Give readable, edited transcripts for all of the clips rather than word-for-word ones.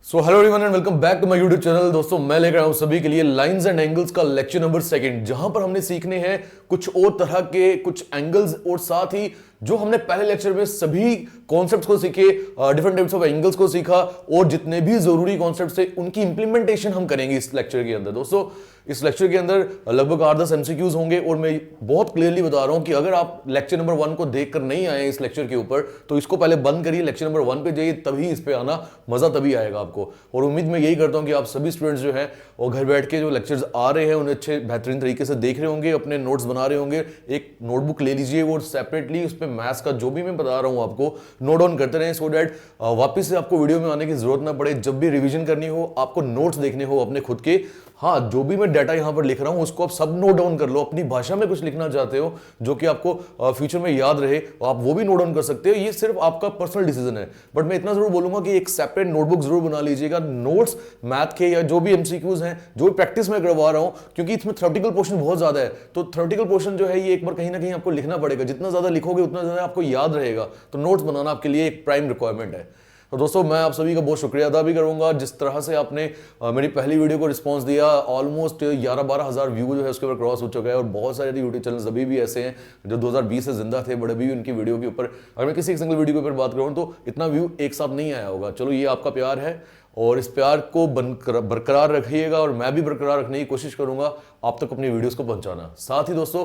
So hello everyone and welcome back to my YouTube channel. दोस्तों मैं लेकर आया हूं सभी के लिए लाइंस एंड एंगल्स का लेक्चर नंबर 2, जहां पर हमने सीखने हैं कुछ और तरह के कुछ एंगल्स और साथ ही जो हमने पहले लेक्चर में सभी कॉन्सेप्ट्स को सीखे, डिफरेंट टाइप्स ऑफ एंगल्स को सीखा और जितने भी जरूरी कॉन्सेप्ट्स थे उनकी इंप्लीमेंटेशन हम करेंगे इस लेक्चर के अंदर। दोस्तों इस लेक्चर के अंदर लगभग 8-10 एमसीक्यूज होंगे और मैं बहुत क्लियरली बता रहा हूं कि अगर आप लेक्चर नंबर 1 को देखकर नहीं आए इस लेक्चर के ऊपर तो इसको पहले बंद करिए, लेक्चर नंबर 1 पे जाइए, तभी इस पे आना, मजा तभी आएगा आपको। और उम्मीद मैं यही करता हूं कि आप सभी स्टूडेंट्स जो हैं वो घर बैठ के जो लेक्चर्स आ रहे हैं उन्हें अच्छे बेहतरीन तरीके से देख रहे होंगे, अपने नोट्स बना रहे होंगे। एक नोटबुक ले लीजिए और सेपरेटली उस पर मैथ्स का जो भी मैं बता रहा हूं आपको नोट डाउन करते रहें, सो दैट वापस से आपको वीडियो में आने की जरूरत ना पड़े। जब भी रिवीजन करनी हो, आपको नोट्स देखने हो अपने खुद के, हाँ जो भी मैं डाटा यहां पर लिख रहा हूं उसको आप सब नोट डाउन कर लो। अपनी भाषा में कुछ लिखना चाहते हो जो कि आपको फ्यूचर में याद रहे, आप वो भी नोट डाउन कर सकते हो। ये सिर्फ आपका पर्सनल डिसीजन है, बट मैं इतना जरूर बोलूंगा कि एक सेपरेट नोटबुक जरूर बना लीजिएगा। नोट्स मैथ के या जो भी एमसीक्यूज हैं, जो भी प्रैक्टिस में करवा रहा हूं, क्योंकि इसमें थ्योरेटिकल पोर्शन बहुत ज्यादा है, तो थ्योरेटिकल पोर्शन जो है ये एक बार कहीं ना कहीं आपको लिखना पड़ेगा। जितना ज्यादा लिखोगे उतना ज्यादा आपको याद रहेगा, तो नोट्स बनाना आपके लिए एक प्राइम रिक्वायरमेंट है। तो दोस्तों मैं आप सभी का बहुत शुक्रिया अदा भी करूंगा जिस तरह से आपने मेरी पहली वीडियो को रिस्पांस दिया। ऑलमोस्ट 11-12 हज़ार व्यू जो है उसके ऊपर क्रॉस हो चुका है और बहुत सारे यूट्यूब चैनल्स अभी भी ऐसे हैं जो 2020 से जिंदा थे, बड़े भी उनकी वीडियो के ऊपर, अगर मैं किसी एक सिंगल वीडियो के ऊपर बात करूँ तो इतना व्यू एक साथ नहीं आया होगा। चलो ये आपका प्यार है और इस प्यार को बरकरार रखिएगा और मैं भी बरकरार रखने की कोशिश करूंगा आप तक अपनी वीडियोस को पहुंचाना। साथ ही दोस्तों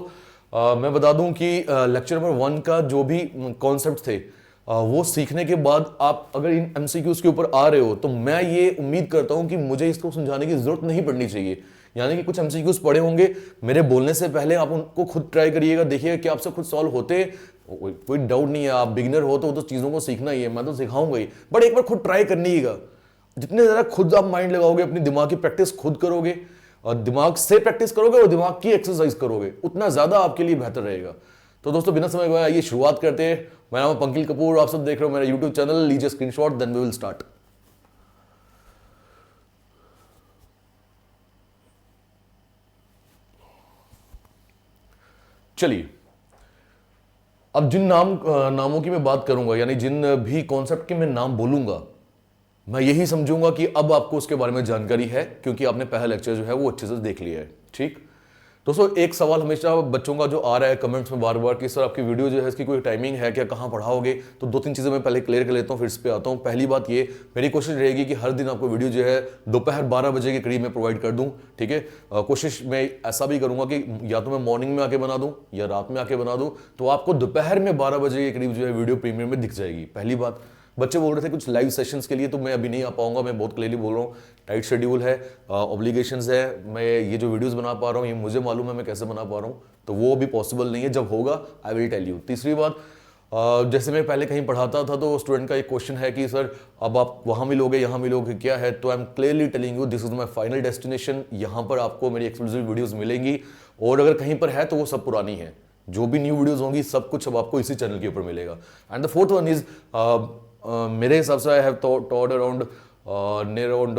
मैं बता दूं कि लेक्चर नंबर 1 का जो भी कॉन्सेप्ट थे वो सीखने के बाद आप अगर इन एमसीक्यूज के ऊपर आ रहे हो तो मैं ये उम्मीद करता हूं कि मुझे इसको समझाने की जरूरत नहीं पड़नी चाहिए। यानी कि कुछ एमसीक्यूज पढ़े होंगे, मेरे बोलने से पहले आप उनको खुद ट्राई करिएगा, देखिएगा कि आपसे खुद सॉल्व होते। कोई डाउट नहीं है, आप बिगिनर हो तो चीजों को सीखना ही है, मैं तो सिखाऊंगा ही, बट एक बार खुद ट्राई करनीगा। जितने ज्यादा खुद आप माइंड लगाओगे, अपनी दिमाग की प्रैक्टिस खुद करोगे और दिमाग से प्रैक्टिस करोगे और दिमाग की एक्सरसाइज करोगे, उतना ज्यादा आपके लिए बेहतर रहेगा। तो दोस्तों बिना समय गवाए आइए शुरुआत करते हैं। मेरा नाम है पंकिल कपूर, आप सब देख रहे हो मेरा यूट्यूब चैनल। लीजिए screenshot, then we will start. चलिए अब जिन नामों की मैं बात करूंगा, यानी जिन भी कॉन्सेप्ट के मैं नाम बोलूंगा, मैं यही समझूंगा कि अब आपको उसके बारे में जानकारी है, क्योंकि आपने पहला लेक्चर जो है वो अच्छे से देख लिया है। ठीक दोस्तों, एक सवाल हमेशा बच्चों का जो आ रहा है कमेंट्स में बार बार कि सर आपकी वीडियो जो है इसकी कोई टाइमिंग है क्या, कहाँ पढ़ाओगे? तो 2-3 चीज़ें मैं पहले क्लियर कर लेता हूँ, फिर इस पे आता हूँ। पहली बात ये, मेरी कोशिश रहेगी कि हर दिन आपको वीडियो जो है दोपहर 12 बजे के करीब में प्रोवाइड कर दूँ। ठीक है, कोशिश मैं ऐसा भी करूँगा कि या तो मैं मॉर्निंग में आके बना दूँ या रात में आके बना दूँ, तो आपको दोपहर में 12 बजे के करीब जो है वीडियो प्रीमियम में दिख जाएगी। पहली बात। बच्चे बोल रहे थे कुछ लाइव सेशंस के लिए, तो मैं अभी नहीं आ पाऊंगा, मैं बहुत क्लियरली बोल रहा हूँ, टाइट शेड्यूल है, ऑब्लिगेशंस है। मैं ये जो वीडियोस बना पा रहा हूँ ये मुझे मालूम है मैं कैसे बना पा रहा हूँ, तो वो भी पॉसिबल नहीं है। जब होगा आई विल टेल यू। तीसरी बात, जैसे मैं पहले कहीं पढ़ाता था तो स्टूडेंट का एक क्वेश्चन है कि सर अब आप वहाँ मिलोगे यहाँ मिलोगे क्या है, तो I am clearly telling you this is my final destination. यहाँ पर आपको मेरी एक्सक्लूसिव वीडियोज़ मिलेंगी और अगर कहीं पर है तो वो सब पुरानी है। जो भी न्यू वीडियोज़ होंगी सब कुछ अब आपको इसी चैनल के ऊपर मिलेगा। And the fourth one is, मेरे हिसाब से I have taught around near around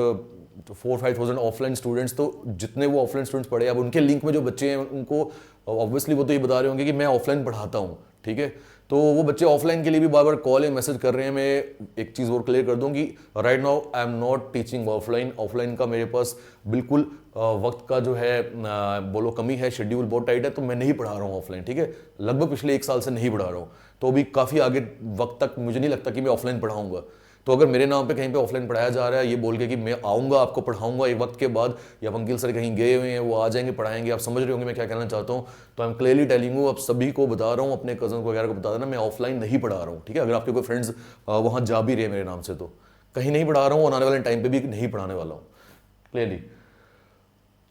4-5,000 offline students. तो जितने वो ऑफलाइन स्टूडेंट्स पढ़े, अब उनके लिंक में जो बच्चे हैं उनको ऑब्वियसली वो तो ये बता रहे होंगे कि मैं ऑफलाइन पढ़ाता हूँ। ठीक है, तो वो बच्चे ऑफलाइन के लिए भी बार बार कॉल या मैसेज कर रहे हैं। मैं एक चीज़ और क्लियर कर दूं कि right now I am not teaching offline. Offline का मेरे पास बिल्कुल वक्त का जो है बोलो कमी है, शेड्यूल बहुत टाइट है, तो मैं नहीं पढ़ा रहा हूँ ऑफलाइन। ठीक है, लगभग पिछले 1 साल से नहीं पढ़ा रहा हूँ, तो अभी काफ़ी आगे वक्त तक मुझे नहीं लगता कि मैं ऑफलाइन पढ़ाऊंगा। तो अगर मेरे नाम पे कहीं पे ऑफलाइन पढ़ाया जा रहा है ये बोल के कि मैं आऊँगा आपको पढ़ाऊंगा एक वक्त के बाद, या पंकिल सर कहीं गए हुए हैं वो आ जाएंगे पढ़ाएंगे, आप समझ रहे होंगे मैं क्या कहना चाहता हूँ। तो I am clearly telling you, आप सभी को बता रहा हूँ, अपने कजन को वगैरह को बता देना, मैं ऑफलाइन नहीं पढ़ा रहा हूँ। ठीक है, अगर आपके कोई फ्रेंड्स वहाँ जा भी रहे मेरे नाम से तो कहीं नहीं पढ़ा रहा हूँ, आने वाले टाइम पर भी नहीं पढ़ाने वाला हूँ क्लियरली।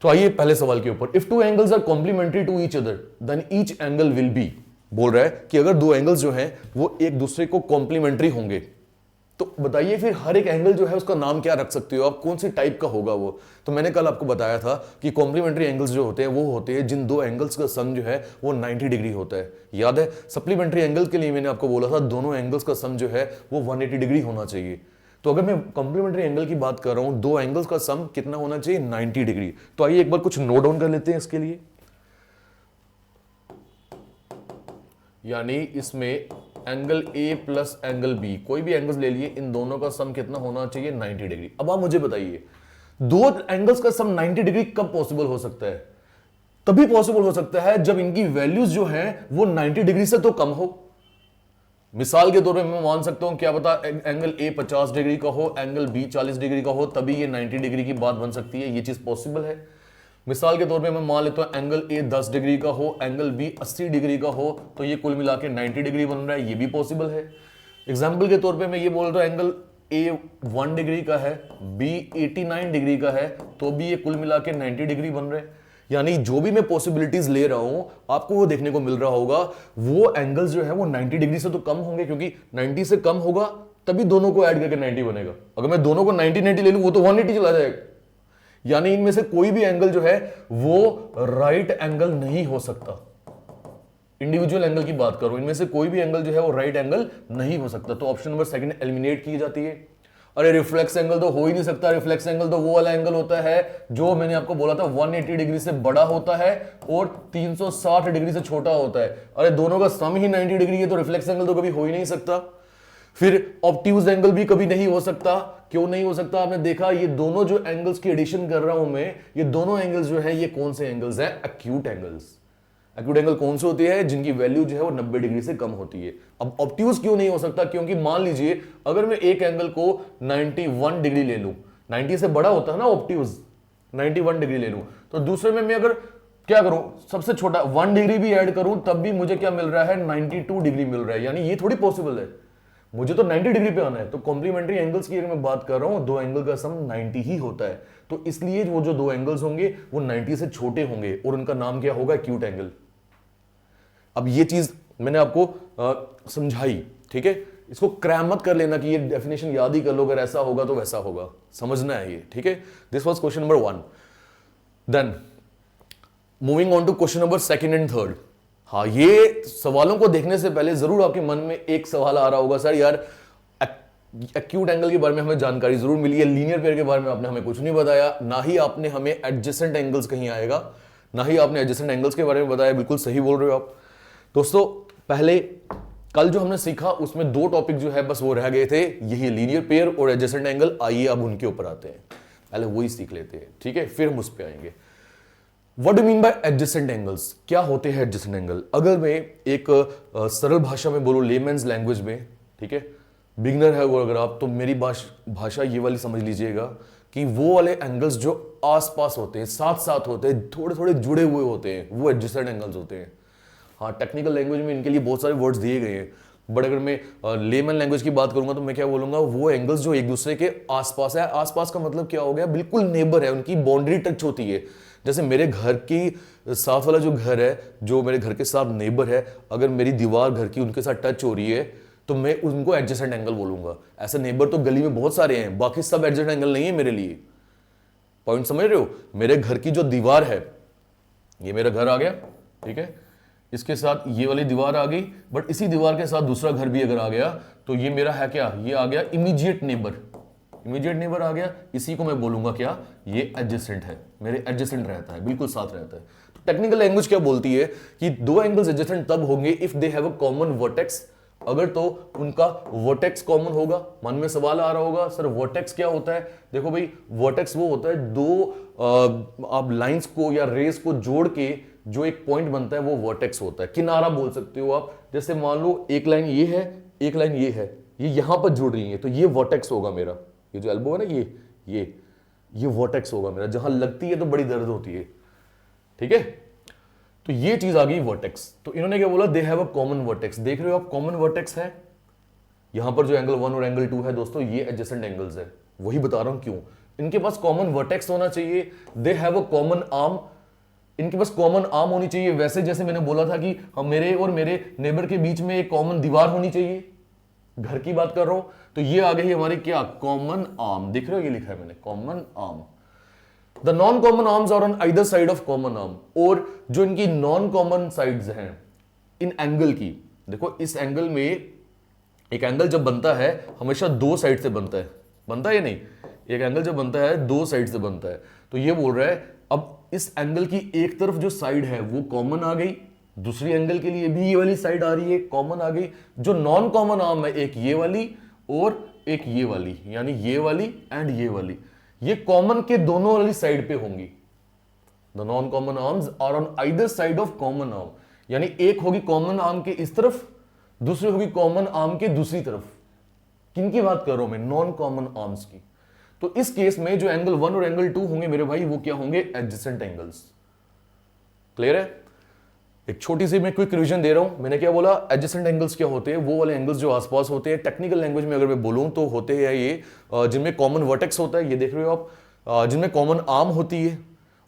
तो आइए पहले सवाल के ऊपर। If two angles are complementary to each other then each angle will be, बोल रहा है कि अगर 2 एंगल्स जो हैं वो एक दूसरे को कॉम्प्लीमेंट्री होंगे, तो बताइए फिर हर एक एंगल जो है उसका नाम क्या रख सकते हो आप, कौन सी टाइप का होगा वो। तो मैंने कल आपको बताया था कि कॉम्प्लीमेंट्री एंगल्स जो होते हैं वो होते हैं जिन 2 एंगल्स का सम जो है वो 90 डिग्री होता है। याद है, सप्लीमेंट्री एंगल के लिए मैंने आपको बोला था दोनों एंगल्स का सम जो है वो 180 डिग्री होना चाहिए। तो अगर मैं कॉम्प्लीमेंट्री एंगल की बात कर रहा हूं, 2 एंगल्स का सम कितना होना चाहिए? 90 डिग्री। तो आइए एक बार कुछ नोट डाउन कर लेते हैं इसके लिए। यानी इसमें angle A plus angle B, कोई भी एंगल्स ले लिए, इन दोनों का सम कितना होना चाहिए 90 डिग्री। अब आप मुझे बताइए दो एंगल्स का सम 90 डिग्री कब पॉसिबल हो सकता है? तभी पॉसिबल हो सकता है जब इनकी वैल्यूज जो है वो 90 डिग्री से तो कम हो। मिसाल के तौर पे मैं मान सकता हूं क्या पता एंगल ए 50 डिग्री का हो, एंगल बी 40 डिग्री का हो, तभी ये 90 डिग्री की बात बन सकती है, ये चीज पॉसिबल है। मिसाल के तौर पे मैं मान लेता हूं एंगल ए 10 डिग्री का हो, एंगल बी 80 डिग्री का हो, तो ये कुल मिला के 90 डिग्री बन रहा है, ये भी पॉसिबल है। एग्जाम्पल के तौर पर मैं ये बोल रहा हूं एंगल ए 1 डिग्री का है, बी 89 डिग्री का है, तो भी ये कुल मिला के 90 डिग्री बन रहे हैं। यानी जो भी मैं पॉसिबिलिटीज ले रहा हूं आपको वो देखने को मिल रहा होगा, वो एंगल्स जो है वो 90 डिग्री से तो कम होंगे, क्योंकि 90 से कम होगा तभी दोनों को ऐड करके 90 बनेगा। अगर मैं दोनों को 90 ले लूं वो तो 180 चला जाएगा। यानी इनमें से कोई भी एंगल जो है वो राइट एंगल नहीं हो सकता। इंडिविजुअल एंगल की बात करो, इनमें से कोई भी एंगल जो है वो राइट एंगल नहीं हो सकता, तो ऑप्शन नंबर सेकंड एलिमिनेट की जाती है। अरे रिफ्लेक्स एंगल तो हो ही नहीं सकता, रिफ्लेक्स एंगल तो वो वाला एंगल होता है जो मैंने आपको बोला था 180 डिग्री से बड़ा होता है और 360 डिग्री से छोटा होता है। अरे दोनों का सम ही 90 डिग्री है, तो रिफ्लेक्स एंगल तो कभी हो ही नहीं सकता। फिर ऑब्ट्यूज एंगल भी कभी नहीं हो सकता। क्यों नहीं हो सकता? आपने देखा ये दोनों जो एंगल्स की एडिशन कर रहा हूं मैं, ये दोनों एंगल्स जो है ये कौन से एंगल्स हैं? Acute angles. एक्यूट एंगल कौन सी होती है? जिनकी वैल्यू जो है वो 90 डिग्री से कम होती है। अब ऑब्ट्यूज क्यों नहीं हो सकता? क्योंकि मान लीजिए अगर मैं एक एंगल को 91 डिग्री ले लूं, 90 से बड़ा होता है ना ऑब्ट्यूज, 91 डिग्री ले लूं, तो दूसरे में मैं अगर क्या करूं, सबसे छोटा 1 डिग्री भी ऐड करूं तब भी मुझे क्या मिल रहा है? 92 डिग्री मिल रहा है। यानी ये थोड़ी पॉसिबल है, मुझे तो 90 डिग्री पे आना है। तो कॉम्प्लीमेंट्री एंगल्स की अगर मैं बात कर रहा हूं, दो एंगल का सम 90 ही होता है, तो इसलिए वो जो दो एंगल्स होंगे वो 90 से छोटे होंगे और उनका नाम क्या होगा? Acute angle. अब ये चीज मैंने आपको समझाई, ठीक है? इसको क्रैम मत कर लेना कि ये डेफिनेशन याद ही कर लो, अगर ऐसा होगा तो वैसा होगा, समझना है ये, ठीक है? This was question number 1। Then moving on to question number second and third. हाँ, ये सवालों को देखने से पहले जरूर आपके मन में एक सवाल आ रहा होगा, सर यार एक्यूट एंगल के बारे में हमें जानकारी जरूर मिली है, लीनियर पेयर के बारे में आपने हमें कुछ नहीं बताया, ना ही आपने हमें एडजेसेंट एंगल्स कहीं आएगा, ना ही आपने एडजेसेंट एंगल्स के बारे में बताया। बिल्कुल सही बोल रहे हो आप दोस्तों। पहले कल जो हमने सीखा उसमें दो टॉपिक जो है बस वो रह गए थे, यही लीनियर पेयर और एडजेसेंट एंगल। आइए अब उनके ऊपर आते हैं, पहले वही सीख लेते हैं, ठीक है? फिर हम उस पर आएंगे। What do mean by adjacent angles? क्या होते हैं एडजेसेंट एंगल? अगर मैं एक सरल भाषा में बोलूं, लेमेन्स लैंग्वेज में, ठीक है, बिगनर है वो अगर आप, तो मेरी भाषा ये वाली समझ लीजिएगा कि वो वाले एंगल्स जो आसपास होते हैं, साथ साथ होते हैं, थोड़े थोड़े जुड़े हुए होते हैं, वो एडजेसेंट एंगल्स होते हैं। हाँ, टेक्निकल लैंग्वेज में इनके लिए बहुत सारे वर्ड्स दिए गए हैं, बट अगर मैं लेमन लैंग्वेज की बात करूंगा तो मैं क्या बोलूंगा? वो एंगल्स जो एक दूसरे के आसपास है। आसपास का मतलब क्या हो गया? बिल्कुल नेबर है, उनकी बाउंड्री टच होती है। जैसे मेरे घर की साथ वाला जो घर है, जो मेरे घर के साथ नेबर है, अगर मेरी दीवार घर की उनके साथ टच हो रही है तो मैं उनको एडजेसेंट एंगल बोलूंगा। ऐसे नेबर तो गली में बहुत सारे हैं, बाकी सब एडजेसेंट एंगल नहीं है मेरे लिए। पॉइंट समझ रहे हो? मेरे घर की जो दीवार है, ये मेरा घर आ गया, ठीक है, इसके साथ ये वाली दीवार आ गई, बट इसी दीवार के साथ दूसरा घर भी अगर आ गया तो ये मेरा है क्या? ये आ गया इमीडिएट नेबर। इमीडिएट नेबर आ गया, इसी को मैं बोलूंगा क्या? ये एडजेसेंट है, मेरे एडजेसेंट रहता है, बिल्कुल साथ रहता है। तो टेक्निकल लैंग्वेज क्या बोलती है कि दो एंगल्स एडजेसेंट तब होंगे if they have a common vertex, अगर तो उनका वर्टेक्स कॉमन होगा। मन में सवाल आ रहा होगा, सर वर्टेक्स क्या होता है? देखो भाई, वर्टेक्स वो होता है दो आप लाइंस को या रेस को जोड़ के जो एक पॉइंट बनता है, वो वर्टेक्स होता है। किनारा बोल सकते हो आप। जैसे मान लो एक लाइन ये है, एक लाइन ये है, ये यहां पर जुड़ रही है, तो ये वर्टेक्स होगा मेरा। ये जो एल्बो है ना, ये वर्टेक्स होगा मेरा। जहां लगती है तो बड़ी दर्द होती है, ठीक है? तो ये चीज आ गई वर्टेक्स। तो इन्होंने क्या बोला? They have a common vertex. देख रहे हो आप, कॉमन वर्टेक्स है। यहां पर जो एंगल 1 और एंगल 2 है दोस्तों, ये एडजेसेंट एंगल्स है। वही बता रहा हूं क्यों। इनके पास कॉमन वर्टेक्स होना चाहिए। They have a common arm, इनके पास कॉमन आर्म होनी चाहिए। वैसे जैसे मैंने बोला था कि हम मेरे और मेरे नेबर के बीच में एक कॉमन दीवार होनी चाहिए, घर की बात कर रहा हूं, तो ये आ गई हमारी क्या? Common arm. दिख रहे हो, ये लिखा है मैंने, common arm. The non common arms are on either side of common arm. और जो इनकी नॉन कॉमन साइड्स हैं इन एंगल की, देखो इस एंगल में एक एंगल जब बनता है हमेशा दो साइड से बनता है या नहीं? एक एंगल जब बनता है दो साइड से बनता है। तो ये बोल रहा है अब इस एंगल की एक तरफ जो साइड है वो कॉमन आ गई, दूसरी एंगल के लिए भी ये वाली साइड आ रही है, कॉमन आ गई। जो नॉन कॉमन आर्म है, एक ये वाली और एक ये वाली, यानी ये वाली एंड ये वाली, ये कॉमन के दोनों वाली साइड पे होंगी। The non common arms are on either side of common arm, यानी एक होगी कॉमन आर्म के इस तरफ, दूसरी होगी कॉमन आर्म के दूसरी तरफ। किनकी बात कर रहा हूं मैं? नॉन कॉमन आर्म्स की। तो इस केस में जो एंगल 1 और एंगल 2 होंगे मेरे भाई, वो क्या होंगे? Adjacent angles. क्लियर है? एक छोटी सी मैं क्विक रिवीजन दे रहा हूं। मैंने क्या बोला? एडजेसेंट एंगल्स क्या होते हैं? वो वाले एंगल्स जो आसपास होते हैं। टेक्निकल लैंग्वेज में अगर मैं बोलूं तो होते हैं ये जिनमें कॉमन वर्टेक्स होता है, ये देख रहे हो आप, जिनमें कॉमन आर्म होती है,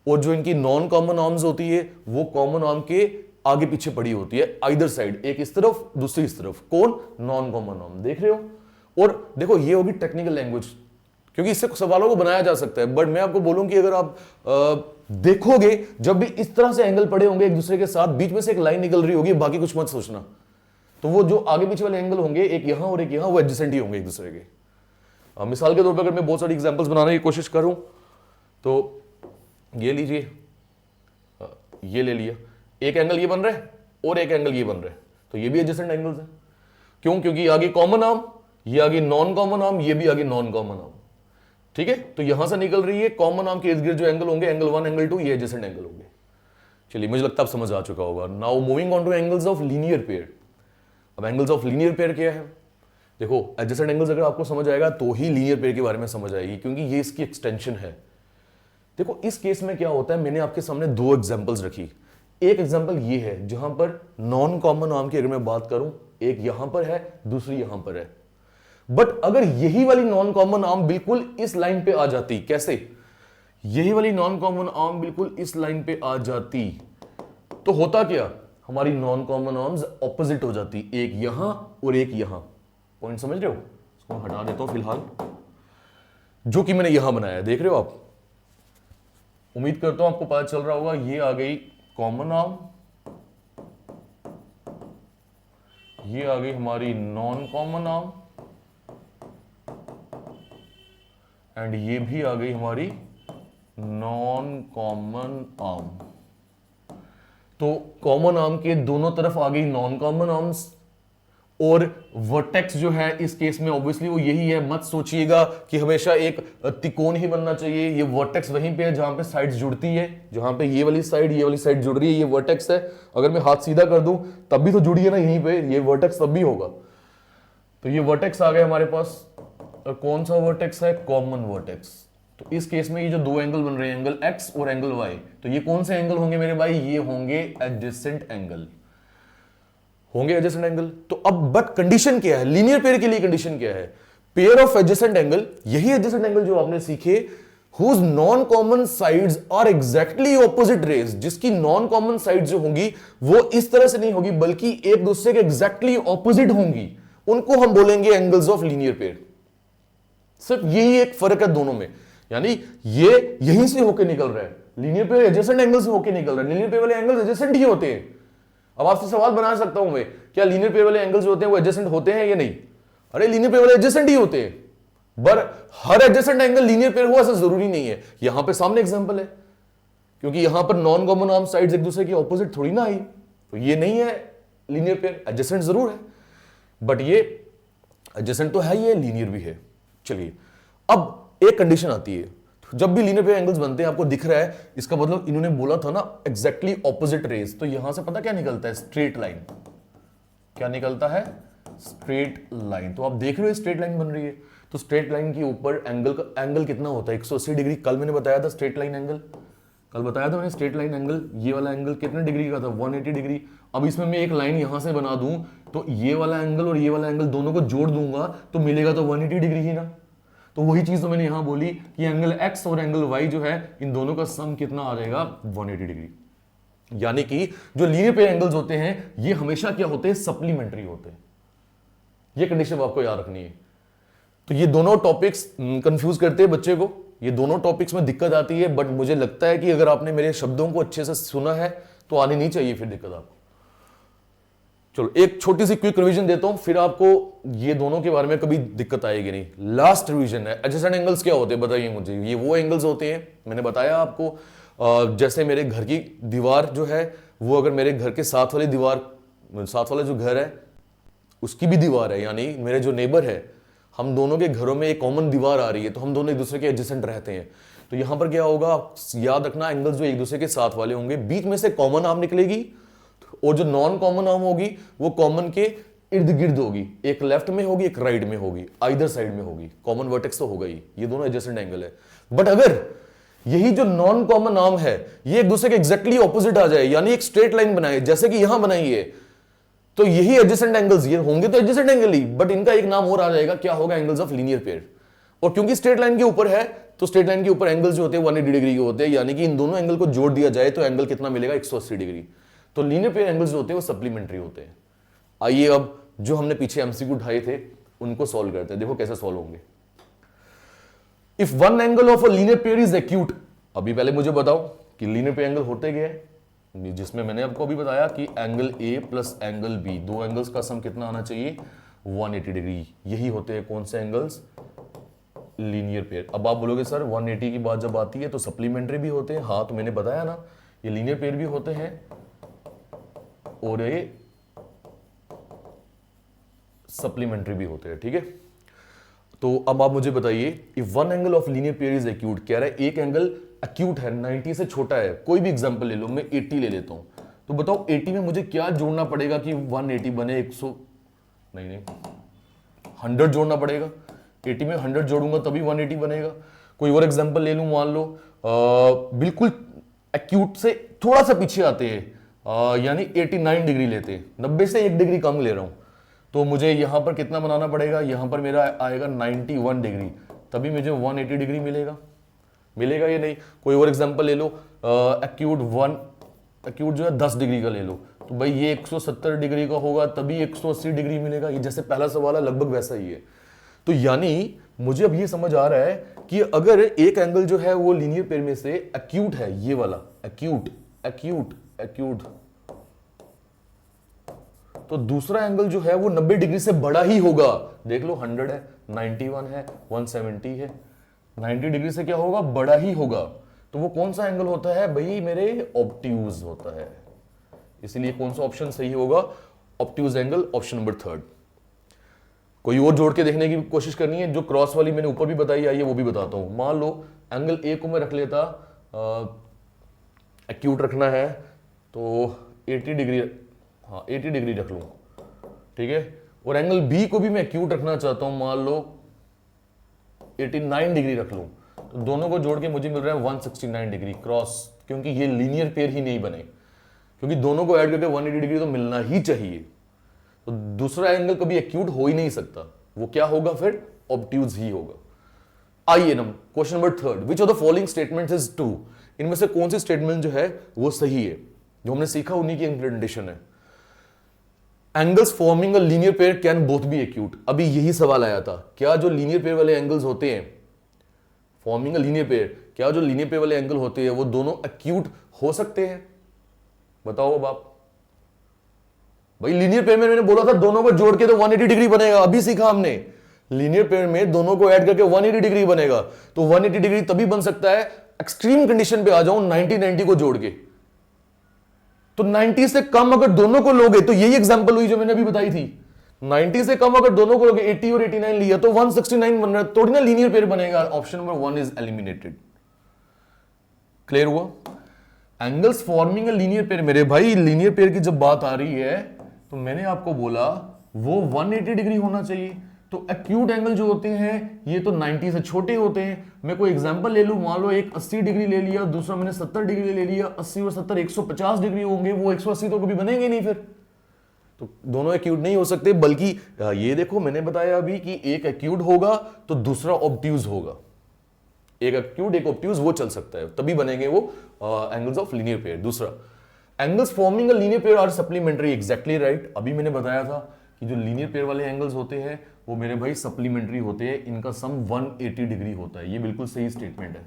और जो इनकी नॉन कॉमन आर्म्स होती है वो कॉमन आर्म के आगे पीछे पड़ी होती है, आइदर साइड, एक इस तरफ दूसरी इस तरफ। कौन? Non common arm. देख रहे हो? और देखो ये होगी टेक्निकल लैंग्वेज, क्योंकि इससे सवालों को बनाया जा सकता है। बट मैं आपको बोलूं कि अगर आप देखोगे, जब भी इस तरह से एंगल पड़े होंगे एक दूसरे के साथ, बीच में से एक लाइन निकल रही होगी, बाकी कुछ मत सोचना, तो वो जो आगे पीछे वाले एंगल होंगे, एक यहां और एक यहां, वो एडजेसेंट ही होंगे एक दूसरे के। मिसाल के तौर पर अगर मैं बहुत सारी एग्जांपल्स बनाने की कोशिश करूं तो ये लीजिए, ये ले लिया, एक एंगल ये बन रहा है और एक एंगल ये बन रहा है, तो ये भी एडजेसेंट एंगल्स है। क्यों? क्योंकि आगे कॉमन आर्म, ये आगे नॉन कॉमन आर्म, ये भी आगे नॉन कॉमन आर्म। ठीक है? तो यहां से निकल रही है कॉमन आर्म के इर्द गिर्द जो एंगल होंगे, एंगल 1 एंगल 2, ये एडजेसेंट एंगल होंगे। चलिए, मुझे लगता है आप समझ आ चुका होगा। Now moving on two angles of linear pair. अब एंगल्स ऑफ लीनियर पेयर क्या है? देखो, एडजेसेंट एंगल्स अगर आपको समझ आएगा तो ही लीनियर पेयर के बारे में समझ आएगी, क्योंकि ये इसकी एक्सटेंशन है। देखो, इस केस में क्या होता है, मैंने आपके सामने दो एग्जांपल्स रखी। एक एग्जांपल ये है जहां पर नॉन कॉमन आर्म की अगर मैं बात करूं, एक यहां पर है, दूसरी यहां पर है। बट अगर यही वाली नॉन कॉमन आर्म बिल्कुल इस लाइन पे आ जाती, कैसे? यही वाली नॉन कॉमन आर्म बिल्कुल इस लाइन पे आ जाती, तो होता क्या? हमारी नॉन कॉमन आर्म्स ऑपोजिट हो जाती, एक यहां और एक यहां। पॉइंट समझ रहे हो? इसको हटा देता हूं फिलहाल, जो कि मैंने यहां बनाया, देख रहे हो आप? उम्मीद करता हूं आपको पता चल रहा होगा। ये आ गई कॉमन आर्म, ये आ गई हमारी नॉन कॉमन आर्म, एंड ये भी आ गई हमारी नॉन कॉमन आर्म। तो कॉमन आर्म के दोनों तरफ आ गई नॉन कॉमन आर्म्स, और वर्टेक्स जो है इस केस में ऑब्वियसली वो यही है। मत सोचिएगा कि हमेशा एक त्रिकोण ही बनना चाहिए। ये वर्टेक्स वहीं पे है जहां पे साइड्स जुड़ती है, जहां पे ये वाली साइड जुड़ रही है, ये वर्टेक्स है। अगर मैं हाथ सीधा कर दूं तब भी तो जुड़ी है ना यहीं पे, ये वर्टेक्स तब भी होगा। तो ये वर्टेक्स आ गए हमारे पास। कौन सा वर्टेक्स है? Common vertex. तो इस केस में ये जो दो एंगल बन रहे हैं, एंगल एक्स और एंगल वाई, तो ये कौन से एंगल होंगे मेरे भाई? ये होंगे एडजेसेंट एंगल, होंगे एडजेसेंट एंगल। तो अब बट कंडीशन क्या है? लीनियर पेयर के लिए कंडीशन क्या है? पेयर ऑफ एडजेसेंट एंगल, यही एडजेसेंट एंगल जो आपने सीखे, whose non common sides are exactly opposite rays, जिसकी नॉन कॉमन साइड्स जो होंगी वो इस तरह से नहीं होगी, बल्कि एक दूसरे के एग्जैक्टली ऑपोजिट होंगी, उनको हम बोलेंगे एंगल्स ऑफ लीनियर पेयर। सिर्फ यही एक फर्क है दोनों में, यानी ये यहीं से होकर निकल रहा है, लीनियर पेयर एडजेसेंट एंगल से होकर निकल रहा है। लीनियर पेयर वाले एंगल्स एडजेसेंट ही होते हैं। अब आपसे सवाल बना सकता हूं मैं, क्या लीनियर पेयर वाले एंगल्स होते हैं वो एडजेसेंट होते हैं या नहीं? अरे लीनियर पेयर वाले एडजेसेंट ही होते हैं, पर हर एडजेसेंट एंगल लीनियर पेयर हो ऐसा जरूरी नहीं है। यहां पे सामने एग्जांपल है, क्योंकि यहां पर नॉन कॉमन आर्म साइड्स एक दूसरे की ऑपोजिट थोड़ी ना आई, तो ये नहीं है लीनियर पेयर। एडजेसेंट जरूर है, बट ये एडजेसेंट तो है, ये लीनियर भी है। चलिए, अब एक कंडीशन आती है, जब भी लीनियर पेयर एंगल्स बनते हैं, आपको दिख रहा है, इसका मतलब इन्होंने बोला था ना एग्जैक्टली ऑपोजिट रेज, तो यहां से पता क्या निकलता है? Straight line. क्या निकलता है? Straight line. तो आप देख रहे हो स्ट्रेट लाइन बन रही है, तो स्ट्रेट लाइन के ऊपर एंगल कितना होता है? 180 डिग्री। कल मैंने बताया था स्ट्रेट लाइन एंगल, कल बताया था मैंने स्ट्रेट लाइन एंगल, ये वाला एंगल कितने डिग्री का था? 180 डिग्री। अब इसमें मैं एक लाइन यहां से बना दूं, तो ये वाला एंगल और ये वाला एंगल दोनों को जोड़ दूंगा तो मिलेगा तो 180 डिग्री ही ना। तो वही चीज तो मैंने यहां बोली कि एंगल एक्स और एंगल वाई जो है, इन दोनों का सम कितना आ जाएगा? 180 डिग्री। यानी कि जो लीनियर पेयर एंगल्स होते हैं ये हमेशा क्या होते हैं? सप्लीमेंट्री होते हैं। ये कंडीशन आपको याद रखनी है। तो ये दोनों टॉपिक्स कंफ्यूज करते हैं बच्चे को, ये दोनों टॉपिक्स में दिक्कत आती है, बट मुझे लगता है कि अगर आपने मेरे शब्दों को अच्छे से सुना है तो आनी नहीं चाहिए फिर दिक्कत आपको। चलो, एक छोटी सी क्विक रिवीजन देता हूं, फिर आपको ये दोनों के बारे में कभी दिक्कत आएगी नहीं। लास्ट रिवीजन है, एडजेसेंट एंगल्स क्या होते हैं बताइए मुझे। ये वो एंगल्स होते हैं, मैंने बताया आपको, जैसे मेरे घर की दीवार जो है वो अगर मेरे घर के साथ वाली दीवार, साथ वाला जो घर है उसकी भी दीवार है, यानी मेरे जो नेबर है, हम दोनों के घरों में एक कॉमन दीवार आ रही है, तो हम दोनों एक दूसरे के एडजेसेंट रहते हैं। तो यहां पर क्या होगा, याद रखना, एंगल्स जो एक दूसरे के साथ वाले होंगे, बीच में से कॉमन आर्म निकलेगी और जो नॉन कॉमन आर्म होगी वो कॉमन के इर्द गिर्द होगी, एक लेफ्ट में होगी एक राइट में होगी, आइदर साइड में होगी। कॉमन वर्टेक्स तो होगा ही, ये दोनों एडजेसेंट एंगल है। बट अगर यही जो नॉन कॉमन आर्म है ये एक दूसरे के एग्जैक्टली ऑपोजिट आ जाए, यानी एक स्ट्रेट लाइन बनाए जैसे कि यहां बनाई है, तो यही एडजेसेंट एंगल्स, ये होंगे तो एडजेसेंट एंगल ही, बट इनका एक नाम और आ जाएगा, क्या होगा, एंगल्स ऑफ लीनियर पेयर। और क्योंकि स्ट्रेट लाइन के ऊपर है तो स्ट्रेट लाइन के ऊपर एंगल्स जो होते हैं 180 डिग्री के होते हैं, यानी कि इन दोनों एंगल को जोड़ दिया जाए तो एंगल कितना मिलेगा, 180 डिग्री। तो लीनियर पेयर एंगल्स जो होते हैं वो सप्लीमेंट्री होते हैं। आइए अब जो हमने पीछे एमसीक्यू उठाए थे उनको सॉल्व करते हैं, देखो कैसे सॉल्व होंगे। If one angle of a linear pair is acute, अभी पहले मुझे बताओ कि लीनियर पेयर एंगल होते क्या है, जिसमें मैंने आपको अभी बताया कि angle A plus angle B, दो एंगल्स का सम कितना आना चाहिए, 180 डिग्री। यही होते हैं कौन से एंगल्स, लीनियर पेयर। अब आप बोलोगे सर 180 की बात जब आती है तो सप्लीमेंट्री भी होते हैं, हाँ तो मैंने बताया ना, ये लीनियर पेयर भी होते हैं और ये सप्लीमेंट्री भी होते हैं, ठीक है। तो अब आप मुझे बताइए, if one angle of linear pair is acute, कह रहा है एक एंगल एक्यूट है, 90 से छोटा है, कोई भी एग्जांपल ले लो, मैं 80 ले लेता हूं, तो बताओ 80 में मुझे क्या जोड़ना पड़ेगा कि 180 बने, 100 नहीं 100 जोड़ना पड़ेगा, 80 में 100 जोड़ूंगा तभी 180 बनेगा। कोई और एग्जांपल ले लूं, मान लो बिल्कुल एक्यूट से थोड़ा सा पीछे आते हैं, यानी 89 डिग्री लेते हैं, 90 से 1 डिग्री कम ले रहा हूं, तो मुझे यहां पर कितना बनाना पड़ेगा, यहां पर मेरा आएगा 91 डिग्री, तभी मुझे 180 डिग्री मिलेगा, मिलेगा ये नहीं। कोई और एग्जांपल ले लो, एक्यूट जो है 10 डिग्री का ले लो, तो भाई ये 170 डिग्री का होगा तभी 180 डिग्री मिलेगा, ये जैसे पहला सवाल है लगभग वैसा ही है। तो यानी मुझे अब ये समझ आ रहा है कि अगर एक एंगल जो है वो लीनियर पेयर में से एक्यूट है, ये वाला एक्यूट एक्यूट एक्यूट, तो दूसरा एंगल जो है वो 90 डिग्री से बड़ा ही होगा। देख लो 100 है, 91 है, 170 है, 90 डिग्री से क्या होगा, बड़ा ही होगा। तो वो कौन सा एंगल होता है भाई, मेरे ऑब्ट्यूज होता है। इसलिए कौन सा ऑप्शन सही होगा, ऑब्ट्यूज एंगल, ऑप्शन नंबर 3। कोई और जोड़ के देखने की कोशिश करनी है, जो क्रॉस वाली मैंने ऊपर भी बताई आई है वो भी बताता हूं। मान लो एंगल ए को मैं रख लेता, एक्यूट रखना है तो 80 डिग्री, हाँ 80 डिग्री रख लूं, ठीक है। और एंगल बी को भी मैं एक्यूट रखना चाहता हूं, मान लो 89 डिग्री रख लूं, तो दोनों को जोड़ के मुझे मिल रहा है 169 डिग्री क्रॉस, क्योंकि ये लीनियर पेयर ही नहीं बने, क्योंकि दोनों को ऐड करके 180 डिग्री तो मिलना ही चाहिए। तो दूसरा एंगल कभी एक्यूट हो ही नहीं सकता, वो क्या होगा फिर, ऑब्ट्यूज ही होगा। आइए number question number 3, which of the following statements is true, इनमें से कौन सी स्टेटमेंट जो है वो सही है, जो हमने सीखा उन्हीं की इंप्लीमेंटेशन है। Angles forming a linear pair can both be acute, अभी यही सवाल आया था, क्या जो लीनियर पेयर वाले एंगल्स होते हैं फॉर्मिंग अ लीनियर पेयर, क्या जो लीनियर पेयर वाले एंगल होते हैं वो दोनों एक्यूट हो सकते हैं, बताओ अब आप। भाई लीनियर पेयर में मैंने बोला था दोनों को जोड़ के तो 180 डिग्री बनेगा, अभी सीखा हमने, लीनियर पेयर में दोनों को ऐड करके 180 डिग्री बनेगा, तो 180 डिग्री तभी बन सकता है, एक्सट्रीम कंडीशन पे आ जाऊं 90 को जोड़ के, तो 90 से कम अगर दोनों को लोगे, तो यही एग्जांपल हुई जो मैंने अभी बताई थी, 90 से कम अगर दोनों को लोगे, 80 और 89 लिया तो 169 बन रहा है, थोड़ी ना लीनियर पेयर बनेगा। Option number 1 is eliminated. Clear हुआ। Angles forming a linear pair, मेरे भाई लीनियर पेयर की जब बात आ रही है तो मैंने आपको बोला वो 180 डिग्री होना चाहिए, तो एक्यूट एंगल जो होते हैं ये तो 90 से छोटे होते हैं। मैं कोई एग्जांपल ले लूं, मान लो एक 80 डिग्री ले लिया, दूसरा मैंने 70 डिग्री ले लिया, 80 और 70 150 डिग्री होंगे, वो 180 तो कभी बनेंगे नहीं, फिर तो दोनों एक्यूट नहीं हो सकते। बल्कि ये देखो मैंने बताया अभी कि एक एक्यूट होगा तो दूसरा ऑब्ट्यूज होगा, एक एक्यूट एक ऑब्ट्यूज वो चल सकता है, तभी बनेंगे वो एंगल्स ऑफ लीनियर पेयर। दूसरा, angles forming a linear pair are supplementary, exactly right. अभी मैंने बताया था कि जो लीनियर पेयर वाले एंगल्स होते हैं वो मेरे भाई सप्लीमेंट्री होते हैं, इनका सम 180 डिग्री होता है। ये बिल्कुल सही स्टेटमेंट है,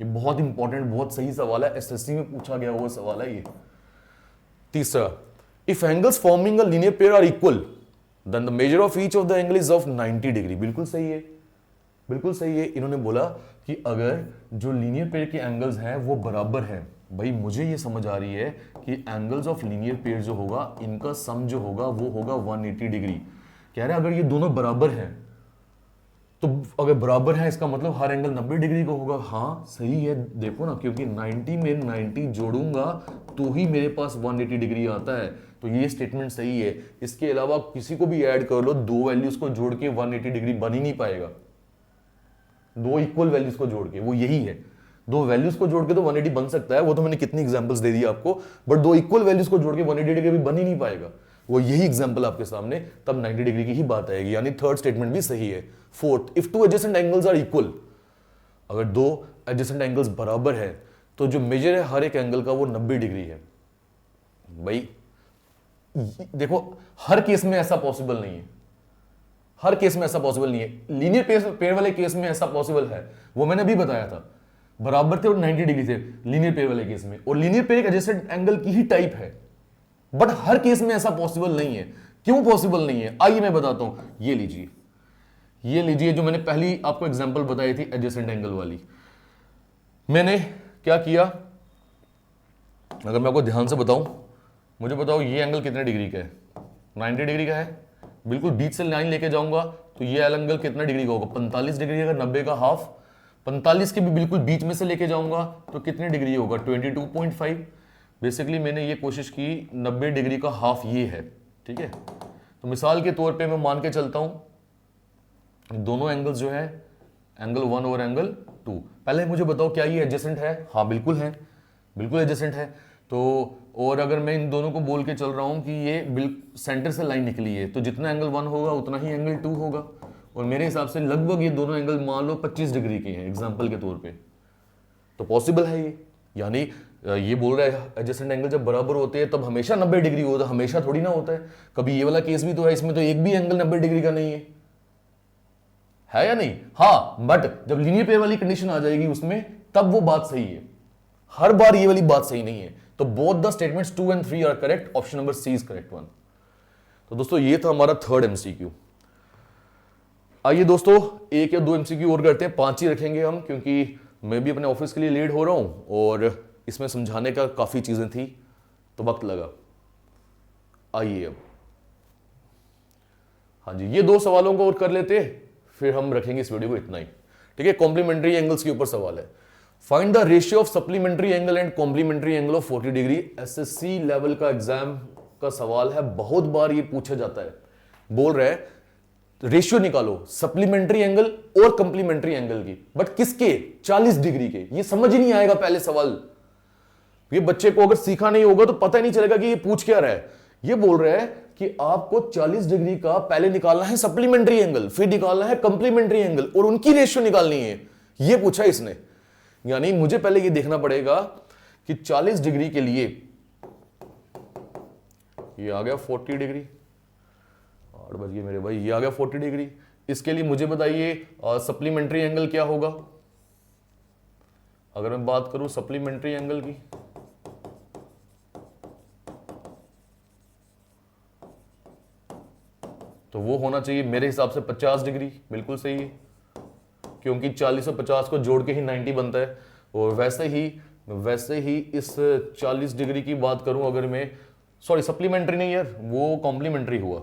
ये बहुत इंपॉर्टेंट बहुत सही सवाल है, एसएससी में पूछा गया वो सवाल है ये। तीसरा, if angles forming a linear pair are equal then the measure of each of the angle is of 90 degree, बिल्कुल सही है। बिल्कुल सही है। इन्होंने बोला कि अगर जो लीनियर पेयर के एंगल्स हैं वो बराबर हैं, भाई मुझे ये समझ आ रही है कि एंगल्स ऑफ लीनियर पेयर जो होगा इनका सम जो होगा वो होगा 180 डिग्री। कह रहे हैं अगर ये दोनों बराबर हैं, तो अगर बराबर है इसका मतलब हर एंगल 90 डिग्री का होगा। हाँ सही है, देखो ना, क्योंकि 90 में 90 जोड़ूंगा तो ही मेरे पास 180 डिग्री आता है, तो ये स्टेटमेंट सही है। इसके अलावा किसी को भी ऐड कर लो, दो वैल्यूज को जोड़ के 180 डिग्री बन ही नहीं पाएगा, दो इक्वल वैल्यूज को जोड़ के, वो यही है, दो वैल्यूज को जोड़ के तो 180 बन सकता है, वो तो मैंने कितनी एग्जांपल्स दे दी आपको, बट दो इक्वल वैल्यूज को जोड़ के 180 डिग्री भी बन ही नहीं पाएगा, वो यही एग्जांपल आपके सामने, तब 90 डिग्री की ही बात आएगी, यानी थर्ड स्टेटमेंट भी सही है। Fourth, if two adjacent angles are equal, अगर दो एडजेसेंट एंगल्स बराबर है तो जो मेजर है हर एक एंगल का वो 90 डिग्री है। भाई देखो हर केस में ऐसा पॉसिबल नहीं है, हर केस में ऐसा पॉसिबल नहीं है, लीनियर पेयर वाले केस में ऐसा पॉसिबल है, वो मैंने अभी बताया था, बराबर थे और 90 डिग्री थे लीनियर पेयर वाले केस में, और लीनियर पेयर एक एडजेसेंट एंगल की ही टाइप है, बट हर केस में ऐसा पॉसिबल नहीं है। क्यों पॉसिबल नहीं है, आइए मैं बताता हूं। ये लीजिए, ये लीजिए, जो मैंने पहली आपको एग्जांपल बताई थी एडजेसेंट एंगल वाली, मैंने क्या किया, अगर मैं आपको ध्यान से बताऊं, मुझे बताओ ये एंगल कितने डिग्री का है, 90 डिग्री का है, बिल्कुल बीच से लाइन लेके जाऊंगा तो ये एंगल कितना डिग्री का होगा, 45 डिग्री, अगर 90 का हाफ, 45 के भी बिल्कुल बीच में से लेके जाऊंगा तो कितने डिग्री होगा, 22.5। बेसिकली मैंने ये कोशिश की 90 डिग्री का हाफ ये है, ठीक है। तो मिसाल के तौर पे मैं मान के चलता हूं दोनों एंगल्स जो है, एंगल 1 और एंगल 2, पहले मुझे बताओ क्या ये एडजेसेंट है, हाँ बिल्कुल है, बिल्कुल एडजेसेंट है। तो और अगर मैं इन दोनों को बोल के चल रहा हूं कि ये सेंटर से लाइन निकली है, तो जितना एंगल 1 होगा उतना ही एंगल 2 होगा, और मेरे हिसाब से लगभग ये दोनों एंगल मान लो 25 डिग्री के हैं एग्जाम्पल के तौर पे, तो पॉसिबल है ये। यानी ये बोल रहा है एडजेसेंट एंगल जब बराबर होते हैं तब हमेशा 90 डिग्री होता है, हमेशा थोड़ी ना होता है, कभी ये वाला केस भी तो है, इसमें तो एक भी एंगल 90 डिग्री का नहीं है या नहीं। हाँ, बट जब लीनियर पेयर वाली कंडीशन आ जाएगी उसमें, तब वो बात सही है, हर बार ये वाली बात सही नहीं है। तो both the statements 2 and 3 are correct, option number C is correct one. तो दोस्तों ये था हमारा थर्ड एमसीक्यू। आइए दोस्तों एक या दो एमसीक्यू और करते हैं, 5 ही रखेंगे हम, क्योंकि मैं भी अपने ऑफिस के लिए लेट हो रहा हूं और इसमें समझाने का काफी चीजें थी तो वक्त लगा। आइए अब, हाँ जी, ये 2 सवालों को और कर लेते, फिर हम रखेंगे इस वीडियो को इतना ही, ठीक है। कॉम्प्लीमेंट्री एंगल्स के ऊपर सवाल है, find the ratio of supplementary angle and complementary angle of 40 degree. SSC level का एग्जाम का सवाल है, बहुत बार ये पूछा जाता है। बोल रहे हैं रेशियो निकालो सप्लीमेंट्री एंगल और कंप्लीमेंट्री एंगल की, बट किसके, 40 डिग्री के। ये समझ ही नहीं आएगा पहले सवाल, ये बच्चे को अगर सीखा नहीं होगा तो पता ही नहीं चलेगा कि ये पूछ क्या रहा है। ये बोल रहा है कि आपको 40 डिग्री का पहले निकालना है सप्लीमेंट्री एंगल, फिर निकालना है कंप्लीमेंट्री एंगल, और उनकी रेशियो निकालनी है, ये पूछा इसने। यानी मुझे पहले ये देखना पड़ेगा कि 40 डिग्री के लिए ये आ गया 40 डिग्री, 8 बज गए मेरे भाई, ये आ गया 40 डिग्री। इसके लिए मुझे बताइए सप्लीमेंट्री एंगल क्या होगा। अगर मैं बात करूं सप्लीमेंट्री एंगल की, तो वो होना चाहिए मेरे हिसाब से 50 डिग्री, बिल्कुल सही है, क्योंकि 40 और 50 को जोड़ के ही 90 बनता है। और वैसे ही इस 40 डिग्री की बात करूं अगर मैं, सॉरी सप्लीमेंट्री नहीं यार, वो कॉम्प्लीमेंट्री हुआ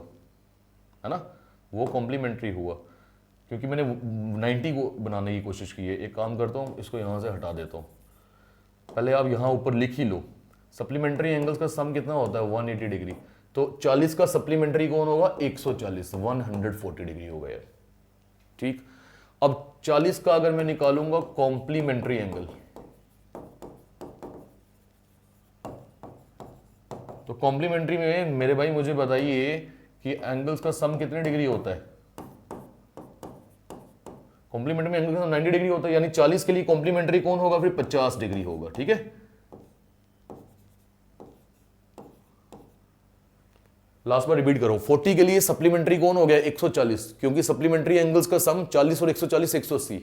है ना, वो कॉम्प्लीमेंट्री हुआ, क्योंकि मैंने 90 को बनाने की कोशिश की है। एक काम करता हूं, इसको यहां से हटा देता हूं, पहले आप यहां ऊपर लिख ही लो, सप्लीमेंट्री एंगल्स का सम कितना होता है 180 डिग्री, तो 40 का सप्लीमेंट्री कौन होगा 140, 140 डिग्री हो गया, ठीक। अब 40 का अगर मैं निकालूंगा कॉम्प्लीमेंट्री एंगल, तो कॉम्प्लीमेंट्री में मेरे भाई मुझे बताइए कि एंगल्स का सम कितने डिग्री होता है। कॉम्प्लीमेंट्री में एंगल का सम 90 डिग्री होता है, यानी 40 के लिए कॉम्प्लीमेंट्री कौन होगा फिर 50 डिग्री होगा, ठीक है। लास्ट बार रिपीट करो, 40 के लिए सप्लीमेंट्री कौन हो गया 140, क्योंकि सप्लीमेंट्री एंगल्स का सम 40 और 140 180।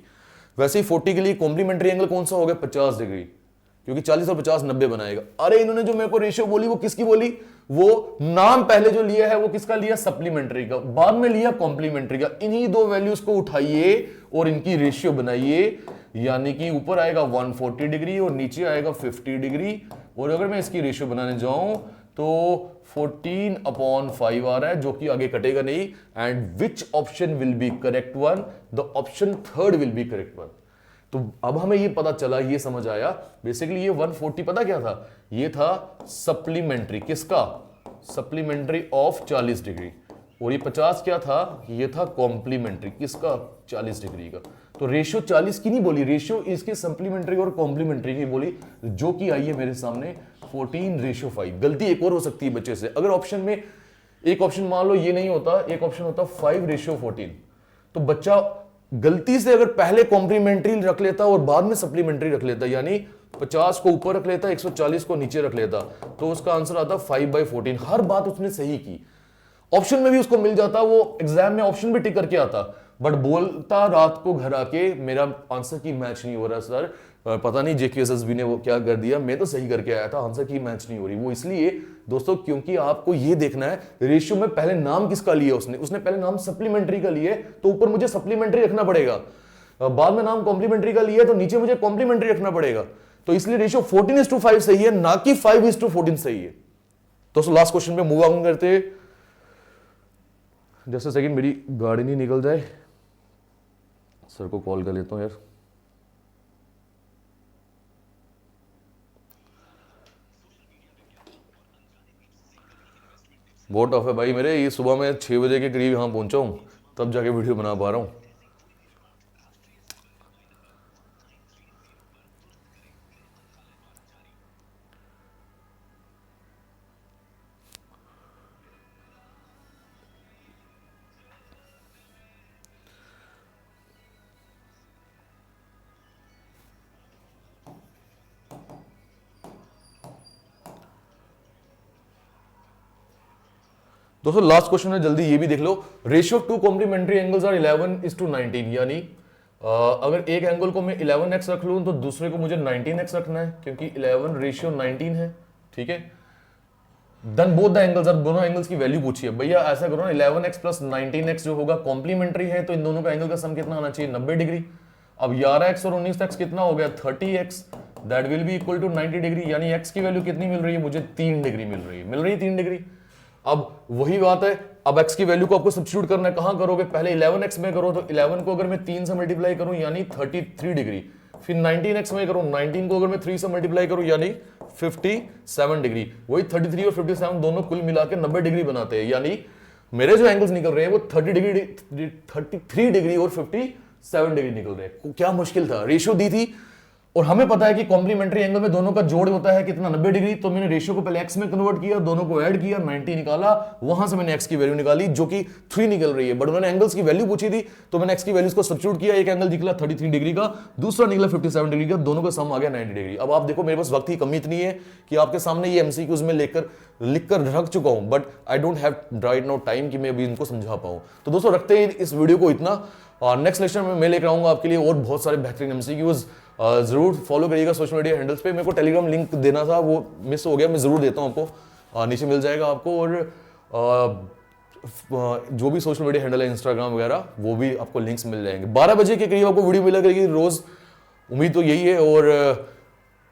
वैसे ही 40 के लिए कॉम्प्लीमेंट्री एंगल कौन सा हो गया 50 डिग्री, क्योंकि 40 और 50 90 बनाएगा। अरे इन्होंने जो मेरे को रेशियो बोली वो किसकी बोली, वो नाम पहले जो लिया है वो किसका लिया, सप्लीमेंट्री का, बाद में लिया कॉम्प्लीमेंट्री का। इन्हीं दो वैल्यूज को उठाइए और इनकी रेशियो बनाइए, यानी कि ऊपर आएगा 140 डिग्री और नीचे आएगा 50 डिग्री। और अगर मैं इसकी रेशियो बनाने जाऊं तो 14/5 आ रहा है, जो कि आगे कटेगा नहीं। And which option will be correct one, the option third will be correct one. तो अब हमें ये पता चला, ये समझ आया बेसिकली ये 140 पता क्या था, ये था सप्लीमेंट्री, किसका, सप्लीमेंट्री ऑफ 40 डिग्री। और ये 50 क्या था, ये था कॉम्प्लीमेंट्री, किसका, 40 डिग्री का। तो रेशियो 40 की नहीं बोली, रेशियो इसके सप्लीमेंट्री और कॉम्प्लीमेंट्री की बोली, जो कि आई है मेरे सामने 14:5। गलती एक और हो सकती है बच्चे से, अगर ऑप्शन में एक ऑप्शन मान लो ये नहीं होता, एक ऑप्शन होता 5:14, तो बच्चा गलती से अगर पहले कॉम्प्लीमेंट्री रख लेता और बाद में सप्लीमेंट्री रख लेता, यानी 50 को ऊपर रख लेता, 140 को नीचे रख लेता, तो उसका आंसर आता 5/14। हर बात उसने सही की, ऑप्शन में भी उसको मिल जाता, वो एग्जाम में ऑप्शन भी टिक करके आता, बट बोलता रात को घर आके मेरा आंसर की मैच नहीं हो रहा सर, पता नहीं जेकेएसएसबी ने वो क्या कर दिया, मैं तो सही करके आया था, आंसर की मैच नहीं हो रही। वो इसलिए दोस्तों क्योंकि आपको ये देखना है रेशियो में पहले नाम किसका लिया, उसने पहले नाम सप्लीमेंट्री का लिए, तो ऊपर मुझे सप्लीमेंट्री रखना पड़ेगा, बाद में नाम कॉम्प्लीमेंट्री का लिया तो नीचे मुझे कॉम्प्लीमेंट्री रखना पड़ेगा। तो इसलिए रेशियो 14:5 सही है, ना कि 5:14 सही है। दोस्तों लास्ट क्वेश्चन पे मूव ऑन करते, जैसे सेकंड मेरी गाड़ी नहीं निकल जाए, सर को कॉल कर लेता हूं यार। बहुत टफ है भाई मेरे, ये सुबह मैं 6 बजे के करीब यहाँ पहुंचा हूँ, तब जाके वीडियो बना पा रहा हूँ। दोस्तों लास्ट क्वेश्चन है, जल्दी ये भी देख लो। Ratio of two complementary angles are 11:19, यानी अगर एक एंगल को मैं 11x रख लूं तो दूसरे को मुझे 19x रखना है, क्योंकि 11:19 है, ठीक है। Then both the angles are, दोनों एंगल्स की वैल्यू पूछी है भैया, ऐसा करो ना 11x प्लस 19x जो होगा कॉम्प्लीमेंट्री है, तो इन दोनों का एंगल का सम कितना आना चाहिए, 90 डिग्री। अब 11x और 19x कितना हो गया, 30x, that will be equal to 90 degree, यानी x की वैल्यू कितनी मिल रही है मुझे, 3 डिग्री मिल रही है 3 डिग्री। अब वही बात है, अब x की वैल्यू को आपको सब्स्टिट्यूट करना है, कहां करोगे, पहले 11x में करो, तो 11 को अगर मैं 3 से मल्टीप्लाई करूं यानी 33 डिग्री, फिर 19x में करूं, 19 को अगर मैं 3 से मल्टीप्लाई करूं यानी 57 डिग्री, वही 33 और 57 दोनों कुल मिला के 90 डिग्री बनाते हैं, यानी मेरे जो एंगल्स निकल रहे हैं वो 33 डिग्री और 57 डिग्री निकल रहे हैं। क्या मुश्किल था, रेशियो दी थी और हमें पता है कि कॉम्प्लीमेंट्री एंगल में दोनों का जोड़ होता है कितना, 90 डिग्री। तो मैंने रेशियो को पहले x में कन्वर्ट किया, दोनों को ऐड किया, 90 निकाला, वहां से मैंने x की वैल्यू निकाली जो कि 3 निकल रही है। बट उन्होंने एंगल्स की वैल्यू पूछी थी तो मैंने x की वैल्यूज को सब्स्टिट्यूट किया, एक एंगल निकला 33 डिग्री का, दूसरा निकला 57 डिग्री का, दोनों का सम आ गया 90 डिग्री। अब आप देखो मेरे पास वक्त की कमी इतनी है कि आपके सामने ये एमसीक्यूज में लिखकर रख चुका हूं, but I don't have right now time कि मैं अभी इनको समझा पाऊं। तो दोस्तों रखते हैं इस वीडियो को इतना, और नेक्स्ट लेक्चर में मैं लेकर आऊंगा आपके लिए और बहुत सारे बेहतरीन एमसीक्यूज। जरूर फॉलो करिएगा सोशल मीडिया हैंडल्स पे। मेरे को टेलीग्राम लिंक देना था, वो मिस हो गया, मैं जरूर देता हूं आपको, नीचे मिल जाएगा आपको। और जो भी सोशल मीडिया हैंडल है इंस्टाग्राम वगैरह, वो भी आपको लिंक्स मिल जाएंगे। 12 बजे के करीब आपको वीडियो मिला करेगी रोज, उम्मीद तो यही है। और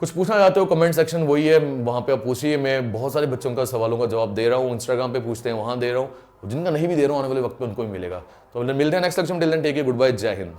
कुछ पूछना चाहते हो कमेंट सेक्शन वही है, वहां पे आप पूछिए, मैं बहुत सारे बच्चों का सवालों का जवाब दे रहा हूँ। इंस्टाग्राम पे पूछते हैं वहां दे रहा हूँ, जिनका नहीं भी दे रहा हूँ आने वाले वक्त में उनको भी मिलेगा। तो मिलते हैं नेक्स्ट लेक्चर में, till then take care, good bye, जय हिंद।